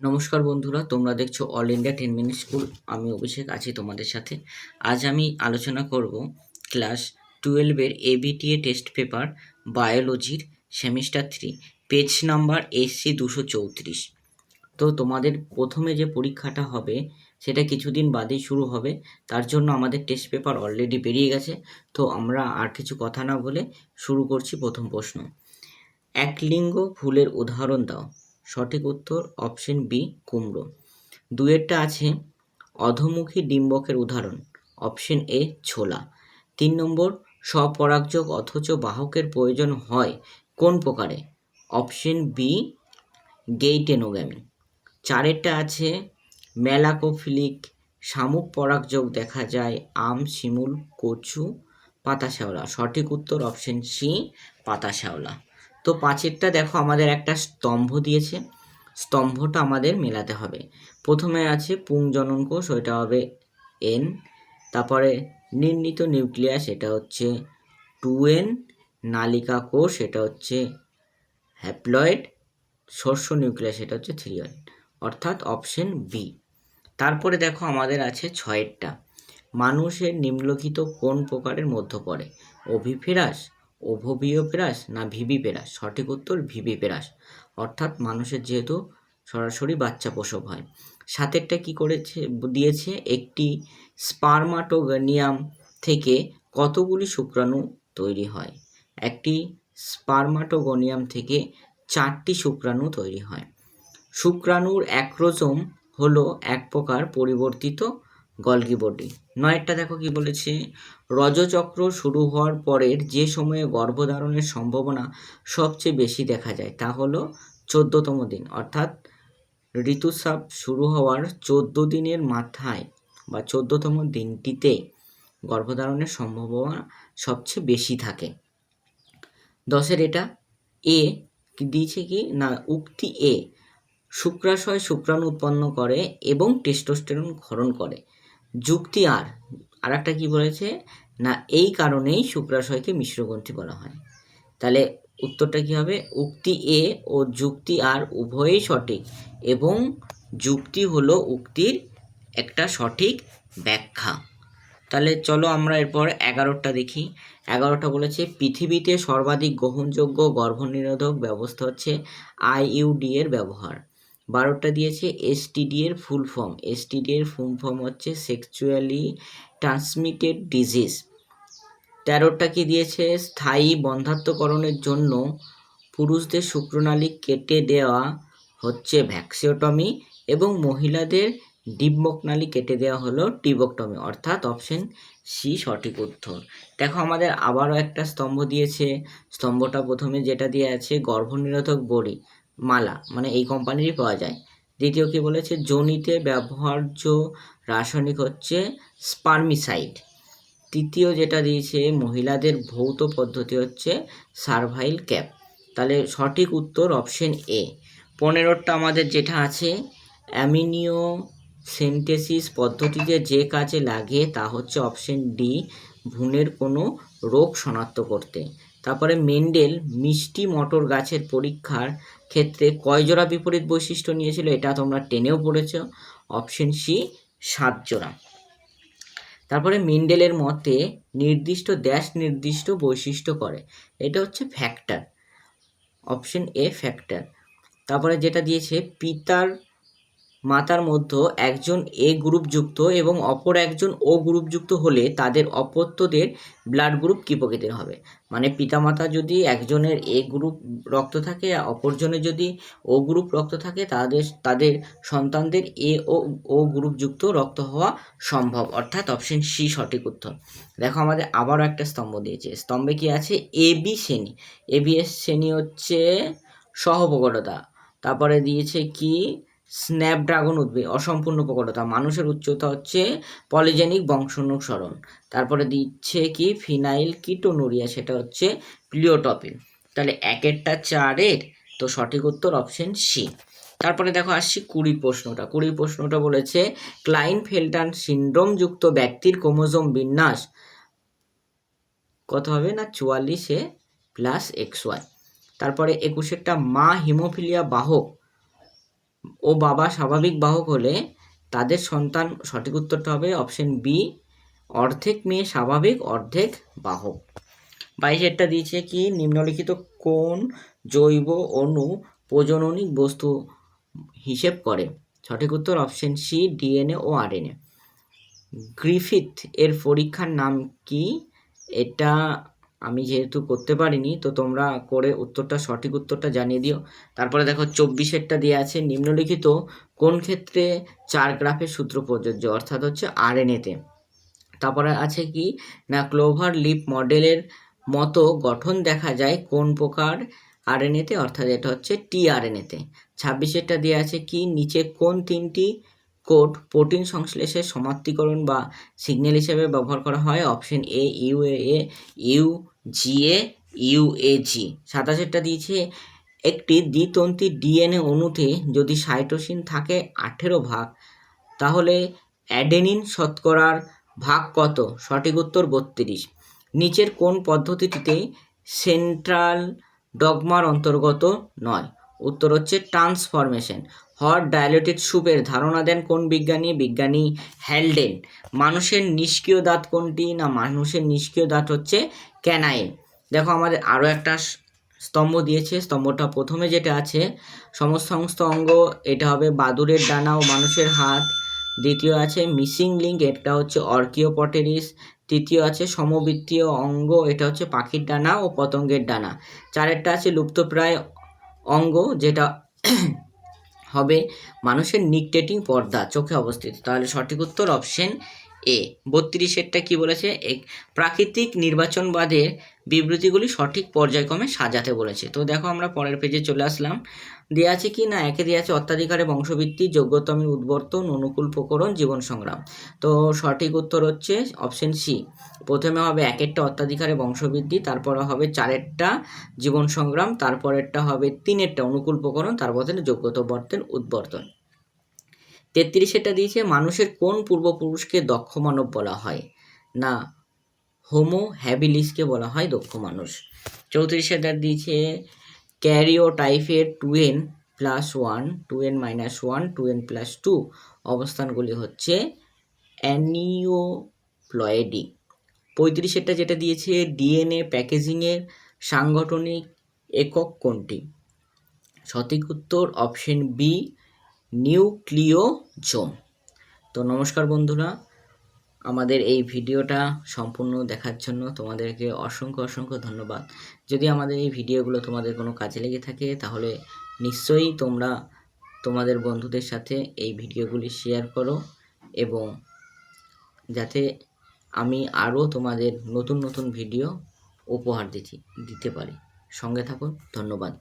নমস্কার বন্ধুরা, তোমরা দেখছো অল ইন্ডিয়া 10 মিনিট স্কুল। আমি অভিষেক আছি তোমাদের সাথে। আজ আমি আলোচনা করব ক্লাস 12-এর এবিটিএ টেস্ট পেপার বায়োলজির সেমিস্টার 3 পেজ নাম্বার এসসি 234। তো তোমাদের প্রথমে যে পরীক্ষাটা হবে সেটা কিছুদিন বাদেই শুরু হবে। তার জন্য আমাদের টেস্ট পেপার অলরেডি বেরিয়ে গেছে। তো আমরা আর কিছু কথা না বলে শুরু করছি। প্রথম প্রশ্ন, একলিঙ্গ ফুলের উদাহরণ দাও। সঠিক উত্তর অপশন বি, কুমড়ো। দুয়েরটা আছে অধোমুখী ডিম্বকের উদাহরণ, অপশন এ, ছোলা। 3 নম্বর, স্বপরাগযোগ অথচ বাহকের প্রয়োজন হয় কোন প্রকারে, অপশন বি, গেইটেনোগ্যামি। চারেরটা আছে মেলাকোফিলিক শামুক পরাগযোগ দেখা যায় আম, শিমুল, কচু, পাতা শ্যাওলা। সঠিক উত্তর অপশন সি, পাতা শ্যাওলা। তো পাঁচেরটা দেখো, আমাদের একটা স্তম্ভ দিয়েছে, স্তম্ভটা আমাদের মেলাতে হবে। প্রথমে আছে পুংজনন কোষ, ওইটা হবে এন। তারপরে নির্ণীত নিউক্লিয়াস, এটা হচ্ছে 2n। নালিকা কোষ, এটা হচ্ছে হ্যাপ্লয়েড। শস্য নিউক্লিয়াস, এটা হচ্ছে 3n, অর্থাৎ অপশন বি। তারপরে দেখো আমাদের আছে ছয়েরটা, মানুষের নিম্নলিখিত কোন প্রকারের মধ্যে পড়ে, ওভিভিরাস, ওভোভিওপেরাস না ভিভিপেরাস। সঠিক উত্তর ভিভিপেরাস, অর্থাৎ মানুষের যেহেতু সরাসরি বাচ্চা প্রসব হয়। সাতেরটা কি করেছে দিয়েছে, একটি স্পার্মাটোগনিয়াম থেকে কতগুলি শুক্রাণু তৈরি হয়। একটি স্পার্মাটোগনিয়াম থেকে 4টি শুক্রাণু তৈরি হয়। শুক্রাণুর অ্যাক্রোজোম হলো এক প্রকার পরিবর্তিত গলগি বডি। নয়েরটা দেখো কি বলেছে, রজচক্র শুরু হওয়ার পরের যে সময়ে গর্ভধারণের সম্ভাবনা সবচেয়ে বেশি দেখা যায় তা হলো 14তম দিন, অর্থাৎ ঋতুস্রাব শুরু হওয়ার 14 দিনের মাথায় বা 14তম দিনটিতে গর্ভধারণের সম্ভাবনা সবচেয়ে বেশি থাকে। 10-এর এটা এ দিয়েছে কি না, উক্তি এ, শুক্রাশয় শুক্রাণু উৎপন্ন করে এবং টেস্টোস্টেরন ক্ষরণ করে। যুক্তি আর একটা কি বলেছে না, এই কারণেই শুক্রাশয়কে মিশ্রগ্রন্থি বলা হয়। তাহলে উত্তরটা কি হবে, উক্তি এ ও যুক্তি আর উভয়ই সঠিক এবং যুক্তি হলো উক্তির একটা সঠিক ব্যাখ্যা। তাহলে চলো আমরা এরপর 11টা দেখি। 11টা বলেছে পৃথিবীতে সর্বাধিক গ্রহণযোগ্য গর্ভনিরোধক ব্যবস্থা হচ্ছে আইইউডি এর ব্যবহার। 12টা দিয়েছে এসটিডি এর ফুল ফর্ম, এসটিডি এর ফুল ফর্ম হচ্ছে সেক্সুয়ালি ট্রান্সমিটেড ডিজিজ। 13টা কি দিয়েছে, স্থায়ী বন্ধ্যাত্বকরণের জন্য পুরুষদের শুক্রনালী কেটে দেওয়া হচ্ছে ভ্যাক্সিওটমি এবং মহিলাদের ডিম্বকনালী কেটে দেওয়া হলো টিবকটমি, অর্থাৎ অপশন সি সঠিক উত্তর। দেখো আমাদের আবারও একটা স্তম্ভ দিয়েছে, স্তম্ভটা প্রথমে যেটা দিয়ে আছে গর্ভনিরোধক বড়ি মালা, মানে এই কোম্পানিরই পাওয়া যায়। দ্বিতীয় কি বলেছে, যোনিতে ব্যবহার্য রাসায়নিক হচ্ছে স্পার্মিসাইড। তৃতীয় যেটা দিয়েছে মহিলাদের ভৌত পদ্ধতি হচ্ছে সার্ভাইল ক্যাপ। তাহলে সঠিক উত্তর অপশন এ। 15টা আমাদের যেটা আছে অ্যামিনিও সেন্টেসিস পদ্ধতিতে যে কাজে লাগে তা হচ্ছে অপশন ডি, ভ্রূণের কোনো রোগ শনাক্ত করতে। তারপরে মেন্ডেল মিষ্টি মটর গাছের পরীক্ষার ক্ষেত্রে কয় জোড়া বিপরীত বৈশিষ্ট্য নিয়েছিল, এটা তোমরা টেনেও পড়েছ, অপশন সি 7 জোড়া। তারপরে মেন্ডেলের মতে নির্দিষ্ট বৈশিষ্ট্য করে, এটা হচ্ছে ফ্যাক্টর, অপশন এ ফ্যাক্টর। তারপরে যেটা দিয়েছে পিতার মাতার মধ্যে একজন এ গ্রুপযুক্ত এবং অপর একজন ও গ্রুপযুক্ত হলে তাদের অপত্যদের ব্লাড গ্রুপ কী প্রকৃতির হবে। মানে পিতামাতা যদি একজনের এ গ্রুপ রক্ত থাকে আর অপরজনের যদি ও গ্রুপ রক্ত থাকে তাদের সন্তানদের এ ও গ্রুপযুক্ত রক্ত হওয়া সম্ভব, অর্থাৎ অপশন সি সঠিক উত্তর। দেখো আমাদের আবারও একটা স্তম্ভ দিয়েছে, স্তম্ভে কি আছে, এ বি শ্রেণী। এ বি এর শ্রেণী হচ্ছে সহপ্রকটতা। তারপরে দিয়েছে কি, স্ন্যাপড্রাগন উদ্ভিদ অসম্পূর্ণ প্রকটতা। মানুষের উচ্চতা হচ্ছে পলিজেনিক বংশানুসরণ। তারপরে দিচ্ছে কি ফিনাইল কিটোনুরিয়া, সেটা হচ্ছে প্লিওটপিন। তাহলে 1-এরটা 4-এর, তো সঠিক উত্তর অপশন সি। তারপরে দেখো আসছি 20 প্রশ্নটা। 20 প্রশ্নটা বলেছে ক্লাইনফেল্টার সিন্ড্রোমযুক্ত ব্যক্তির ক্রোমোজোম বিন্যাস কত হবে না 44 + XY। তারপরে 21-এরটা মা হিমোফিলিয়া বাহক ও বাবা স্বাভাবিক বাহক হলে তাদের সন্তান, সঠিক উত্তরটা হবে অপশন বি, অর্ধেক মেয়ে স্বাভাবিক অর্ধেক বাহক। 22 দিয়েছে কি, নিম্নলিখিত কোন জৈব অণু প্রজননিক বস্তু হিসেব করে? সঠিক উত্তর অপশন সি, ডিএনএ ও আরএনএ। গ্রিফিথ এর পরীক্ষার নাম কি? এটা আমি যেহেতু করতে পারিনি, তো তোমরা করে উত্তরটা, সঠিক উত্তরটা জানিয়ে দিও। তারপরে দেখো 24 দেওয়া আছে, নিম্নলিখিত কোন ক্ষেত্রে 4 গ্রাফের সূত্র প্রযোজ্য, অর্থাৎ হচ্ছে আরএনএতে। তারপরে আছে কি না, ক্লোভার লিপ মডেলের মতো গঠন দেখা যায় কোন প্রকার আরএনএতে, অর্থাৎ এটা হচ্ছে টিআরএনএতে। 26 দেওয়া আছে কি, নিচে কোন 3টি কোড প্রোটিন সংশ্লেষের সমাপ্তিকরণ বা সিগন্যাল হিসেবে ব্যবহার করা হয়? Option A ইউএএ, ইউজিএ, UAG. 27 দিয়েছে, একটি দ্বিতন্ত্রী ডিএনএ অণুতে যদি সাইটোসিন থাকে 18 ভাগ, তাহলে অ্যাডেনিন শতকরার ভাগ কত? সঠিক উত্তর 32। নিচের কোন পদ্ধতিটিতে সেন্ট্রাল ডগমার অন্তর্গত নয়? উত্তর হচ্ছে ট্রান্সফরমেশন। হট ডাইলেটেড স্যুপের ধারণা দেন কোন বিজ্ঞানী? বিজ্ঞানী হ্যালডেন। মানুষের নিষ্ক্রিয় দাঁত কোনটি? না, মানুষের নিষ্ক্রিয় দাঁত হচ্ছে ক্যানাইন। দেখো আমাদের আরও একটা স্তম্ভ দিয়েছে, স্তম্ভটা প্রথমে যেটা আছে সমস্ত অঙ্গ, এটা হবে বাদুড়ের ডানা ও মানুষের হাত। দ্বিতীয় আছে মিসিং লিঙ্ক, এটা হচ্ছে অর্কিওপটেরিস। তৃতীয় আছে সমবৃত্তীয় অঙ্গ, এটা হচ্ছে পাখির ডানা ও পতঙ্গের ডানা। 4 আছে লুপ্তপ্রায় অঙ্গ, যেটা হবে মানুষের নিকটেটিং পর্দা চোখে অবস্থিত। তাহলে সঠিক উত্তর অপশন এ। 32 কি বলেছে, প্রাকৃতিক নির্বাচনবাদের বিবৃতিগুলি সঠিক পর্যায়ক্রমে সাজাতে বলেছে। তো দেখো আমরা পরের পেজে চলে আসলাম। দেওয়া আছে কি না, একে দেওয়া আছে অত্যাধিকারে বংশবৃদ্ধি, যোগ্যতমের উদ্বর্তন, অনুকূল প্রকরণ, জীবন সংগ্রাম। তো সঠিক উত্তর হচ্ছে অপশন সি। প্রথমে হবে 1 অত্যাধিকারে বংশবৃদ্ধি, তারপরে হবে 4 জীবন সংগ্রাম, তারপরেরটা হবে 3 অনুকূল প্রকরণ, তারপর যোগ্যতবর্তন উদ্বর্তন। 33 দিয়েছে, মানুষের কোন পূর্বপুরুষকে দক্ষ মানব বলা হয়? না, হোমো হ্যাবিলিসকে বলা হয় দক্ষ মানুষ। 34 দিয়েছে, ক্যারিওটাইপের 2n+1, 2n-1, 2n+2 অবস্থানগুলি হচ্ছে অ্যানিওপ্লয়েডি। 35 যেটা দিয়েছে, ডিএনএ প্যাকেজিংয়ের সাংগঠনিক একক কোনটি? সঠিক উত্তর অপশন বি, নিউক্লিওজোম। তো নমস্কার বন্ধুরা, আমাদের এই ভিডিওটা সম্পূর্ণ দেখার জন্য তোমাদেরকে অসংখ্য ধন্যবাদ। যদি আমাদের এই ভিডিওগুলো তোমাদের কোনো কাজে লেগে থাকে, তাহলে নিশ্চয়ই তোমরা তোমাদের বন্ধুদের সাথে এই ভিডিওগুলি শেয়ার করো, এবং যাতে আমি আরও তোমাদের নতুন ভিডিও উপহার দিতে পারি। সঙ্গে থাকুন, ধন্যবাদ।